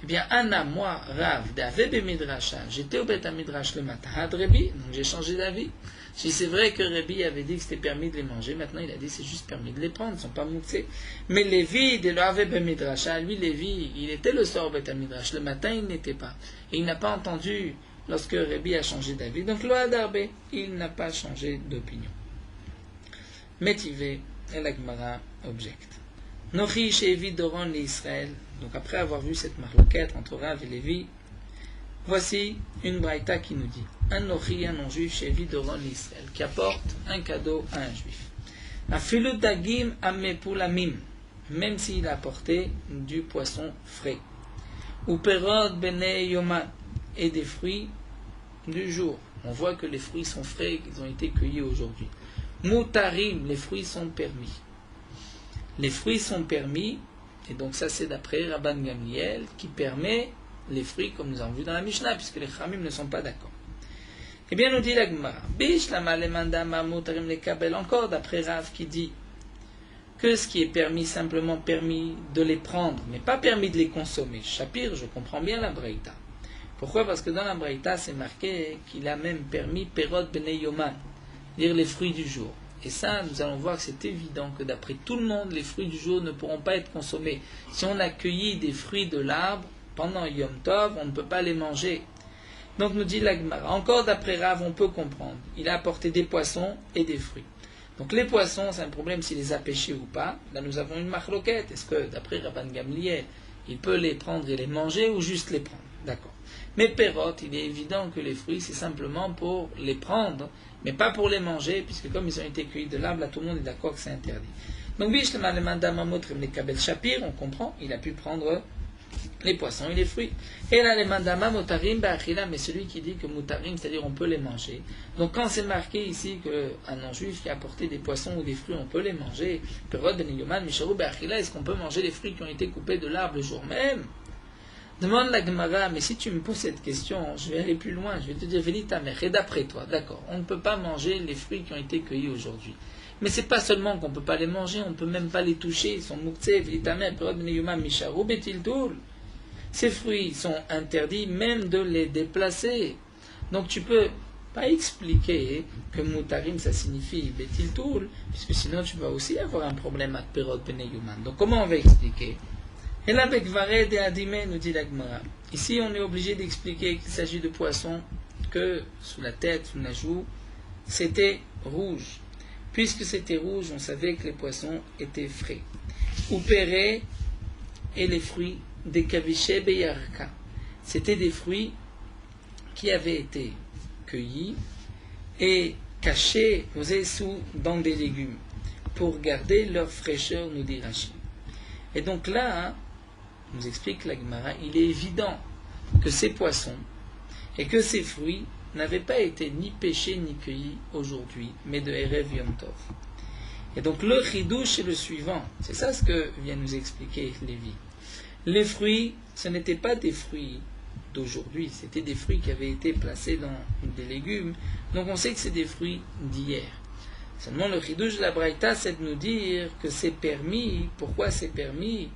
Eh bien, Anna, moi, Rav, d'Avebe Midrasha, j'étais au Bet Midrash le matin, Had Rebi, donc j'ai changé d'avis. J'ai dit c'est vrai que Rabbi avait dit que c'était permis de les manger, maintenant il a dit c'est juste permis de les prendre, ils ne sont pas muktzé. Mais Lévi, de l'Avebe Midrasha, lui, Lévi, il était le soir au Bet Midrash, le matin il n'était pas. Et il n'a pas entendu lorsque Rabbi a changé d'avis. Donc, Lo Adarbe, il n'a pas changé d'opinion. Métivé, et la Gemara objecte. Nochi Shevi Doron l'Israël. Donc, après avoir vu cette marloquette entre Rav et Lévi, voici une braïta qui nous dit un Nochi, un non-juif, Shevi Doron l'Israël, qui apporte un cadeau à un juif. Afilut Dagim Amepoulamim, même s'il a apporté du poisson frais. Ou Perod Bene Yoman, et des fruits du jour. On voit que les fruits sont frais, qu'ils ont été cueillis aujourd'hui. Mutarim, les fruits sont permis. Les fruits sont permis, et donc ça c'est d'après Rabban Gamliel, qui permet les fruits comme nous avons vu dans la Mishnah, puisque les Khamim ne sont pas d'accord. Eh bien nous dit la Gemara, Bishlama lemandama mutarim le kabel, encore d'après Rav qui dit que ce qui est permis, simplement permis de les prendre, mais pas permis de les consommer. Shapir, je comprends bien la Braïta. Pourquoi? Parce que dans la Braïta, c'est marqué qu'il a même permis Perot Bene Yoman, dire les fruits du jour. Et ça, nous allons voir que c'est évident que d'après tout le monde, les fruits du jour ne pourront pas être consommés. Si on a cueilli des fruits de l'arbre pendant Yom Tov, on ne peut pas les manger. Donc nous dit la Gemara, encore d'après Rav, on peut comprendre. Il a apporté des poissons et des fruits. Donc les poissons, c'est un problème s'il les a pêchés ou pas. Là, nous avons une marloquette. Est-ce que, d'après Rabban Gamliel, il peut les prendre et les manger ou juste les prendre? D'accord. Mais Perot, il est évident que les fruits, c'est simplement pour les prendre, mais pas pour les manger, puisque comme ils ont été cueillis de l'arbre, là, tout le monde est d'accord que c'est interdit. Donc, Bishlema le mandam amotrim le kabel shapir, on comprend, il a pu prendre les poissons et les fruits. Et là, les mandama motarim ba'achila, mais celui qui dit que motarim, c'est-à-dire on peut les manger. Donc, quand c'est marqué ici qu'un non-juif qui a apporté des poissons ou des fruits, on peut les manger, Perot ben yoman misharu ba'achila, est-ce qu'on peut manger les fruits qui ont été coupés de l'arbre le jour même? Demande la Gemara, mais si tu me poses cette question, je vais aller plus loin, je vais te dire, Vélita mère, et d'après toi, d'accord, on ne peut pas manger les fruits qui ont été cueillis aujourd'hui. Mais c'est pas seulement qu'on ne peut pas les manger, on ne peut même pas les toucher, ils sont muktzé, Vélita mère, Perot ben yoman misharu betiltul. Ces fruits sont interdits même de les déplacer. Donc tu peux pas expliquer que mutarim ça signifie betiltul, puisque sinon tu vas aussi avoir un problème avec Perot ben yoman. Donc comment on va expliquer? Et là, avec Vared et Adimé, nous dit la Gemara. Ici, on est obligé d'expliquer qu'il s'agit de poissons que, sous la tête, sous la joue, c'était rouge. Puisque c'était rouge, on savait que les poissons étaient frais. Oupéré et les fruits des kaviché beyarka. C'était des fruits qui avaient été cueillis et cachés, posés dans des légumes, pour garder leur fraîcheur, nous dit Rachid. Et donc là, nous explique la Gemara, il est évident que ces poissons et que ces fruits n'avaient pas été ni pêchés ni cueillis aujourd'hui, mais de Erev Yom Tov. Et donc le chidouche est le suivant, c'est ça ce que vient nous expliquer Lévi. Les fruits, ce n'étaient pas des fruits d'aujourd'hui, c'était des fruits qui avaient été placés dans des légumes, donc on sait que c'est des fruits d'hier. Seulement le chidouche de la Braïta, c'est de nous dire que c'est permis. Pourquoi c'est permis?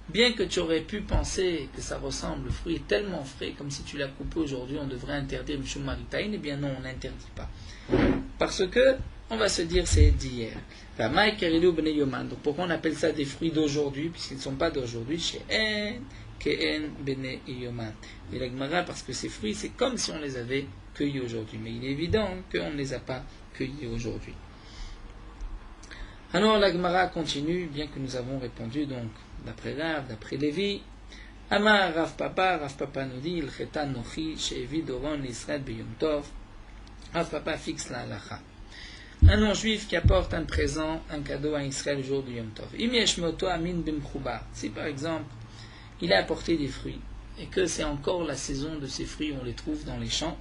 Bien que tu aurais pu penser que ça ressemble, le fruit est tellement frais, comme si tu l'as coupé aujourd'hui, on devrait interdire Mishum Maritain, eh bien non, on n'interdit pas. Parce que, on va se dire, c'est d'hier. Donc pourquoi on appelle ça des fruits d'aujourd'hui, puisqu'ils ne sont pas d'aujourd'hui, chez En, Keen, Bene Yoman. Et la Gemara, parce que ces fruits, c'est comme si on les avait cueillis aujourd'hui. Mais il est évident qu'on ne les a pas cueillis aujourd'hui. Alors la Gemara continue, bien que nous avons répondu donc d'après Rav, d'après Lévi. Amar Rav Papa nous dit, il chetan nochi shevi doron l'Israël b'yom tov. Rav Papa fixe la halacha. Un non-juif qui apporte un présent, un cadeau à Israël le jour du Yom Tov. Im yesh moto amin b'mchouba. Si par exemple, il a apporté des fruits, et que c'est encore la saison de ces fruits, on les trouve dans les champs,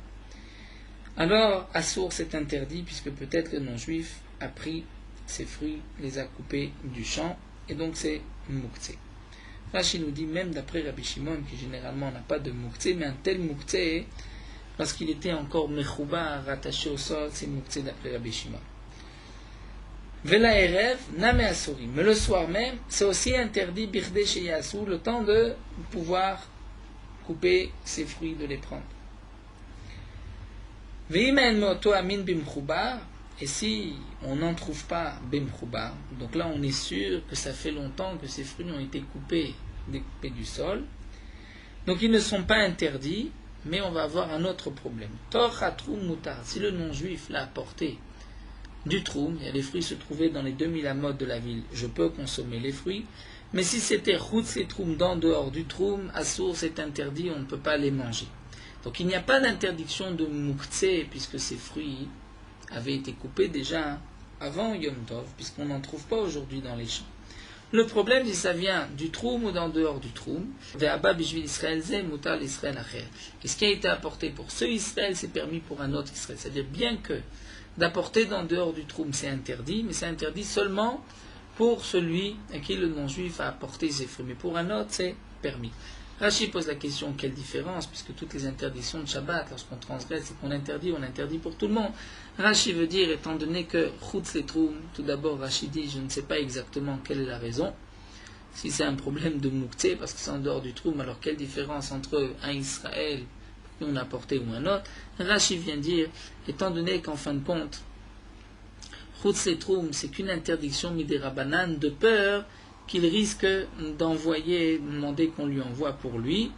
alors Assour c'est interdit, puisque peut-être le non-juif a pris ces fruits, les a coupés du champ, et donc c'est mouktsé. Rashi nous dit, même d'après Rabbi Shimon, qui généralement n'a pas de mouktsé, mais un tel mouktsé lorsqu'il était encore mechouba, rattaché au sol, c'est mouktsé d'après Rabbi Shimon. Vela erev, name asuri. Mais le soir même, c'est aussi interdit birde chez Yassou, le temps de pouvoir couper ses fruits, de les prendre. Veimen moto amin bimchouba. Et si on n'en trouve pas bimchouba, donc là on est sûr que ça fait longtemps que ces fruits ont été coupés, découpés du sol. Donc ils ne sont pas interdits, mais on va avoir un autre problème. Tor hatroum mutar. Si le non-juif l'a apporté du troum, et les fruits se trouvaient dans les 2000 amotes de la ville, je peux consommer les fruits. Mais si c'était chutz et troum d'en dehors du troum, assour c'est interdit, on ne peut pas les manger. Donc il n'y a pas d'interdiction de mouktsé, puisque ces fruits avaient été coupés déjà avant Yom Tov, puisqu'on n'en trouve pas aujourd'hui dans les champs. Le problème, si ça vient du troum ou d'en dehors du troum, et ce qui a été apporté pour ce Israël, c'est permis pour un autre Israël. C'est-à-dire bien que d'apporter d'en dehors du troum, c'est interdit, mais c'est interdit seulement pour celui à qui le non-juif a apporté ses fruits. Mais pour un autre, c'est permis. Rashi pose la question, quelle différence, puisque toutes les interdictions de Shabbat, lorsqu'on transgresse et qu'on interdit, on interdit pour tout le monde. Rashi veut dire, étant donné que chutz et troum, tout d'abord Rashi dit, je ne sais pas exactement quelle est la raison. Si c'est un problème de mouktsé, parce que c'est en dehors du troum, alors quelle différence entre un Israël qu'on a apporté ou un autre. Rashi vient dire, étant donné qu'en fin de compte, chutz et troum, c'est qu'une interdiction midérabanan, de peur qu'il risque d'envoyer, demander qu'on lui envoie pour lui.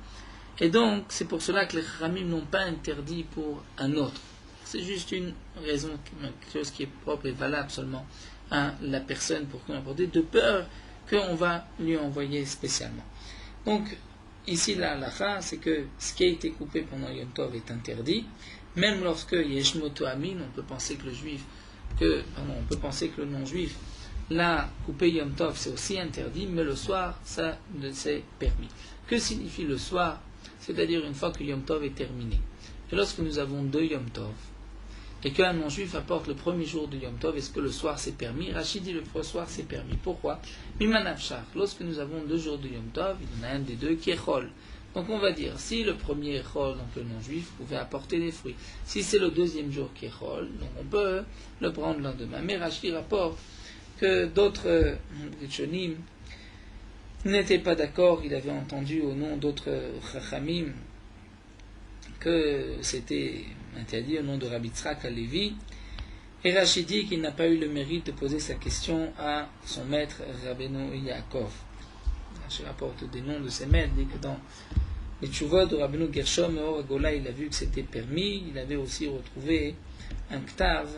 Et donc, c'est pour cela que les Chachamim n'ont pas interdit pour un autre. C'est juste une raison, quelque chose qui est propre et valable seulement à la personne pour qu'on apporte, de peur qu'on va lui envoyer spécialement. Donc, ici, la halakha, c'est que ce qui a été coupé pendant Yom Tov est interdit, même lorsque Yeshmoto Amin, on peut penser que le non-juif là, couper Yom Tov, c'est aussi interdit, mais le soir, ça c'est permis. Que signifie le soir? C'est-à-dire une fois que Yom Tov est terminé. Et lorsque nous avons 2 Yom Tov, et qu'un non-juif apporte le premier jour de Yom Tov, est-ce que le soir c'est permis? Rachid dit le soir c'est permis. Pourquoi? Mimanavshar, lorsque nous avons 2 jours de Yom Tov, il y en a un des deux qui est chol. Donc on va dire, si le premier est chol, donc le non-juif, pouvait apporter des fruits. Si c'est le deuxième jour qui est chol, donc on peut le prendre le lendemain. Mais Rachid rapporte que d'autres Rishonim n'étaient pas d'accord, il avait entendu au nom d'autres Chachamim que c'était interdit au nom de Rabbi Tzrak Halevi, et Rashi dit qu'il n'a pas eu le mérite de poser sa question à son maître Rabbeinu Yaakov. Rashi rapporte des noms de ses maîtres, dit que dans les tchouvot de Rabbeinu Gershom et Or Agola, il a vu que c'était permis. Il avait aussi retrouvé un ktav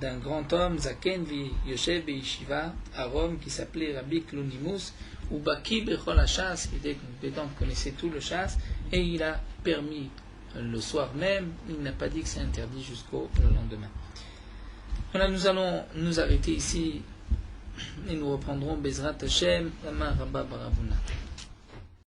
d'un grand homme, Zaken vi Yoshev Yeshiva, à Rome, qui s'appelait Rabbi Klonimus, ou Baki Bechol HaShas, qui était compétent, connaissait tout le chasse, et il a permis le soir même, il n'a pas dit que c'est interdit jusqu'au lendemain. Voilà, nous allons nous arrêter ici, et nous reprendrons Bezrat Hashem, Lama Rabba Baravuna.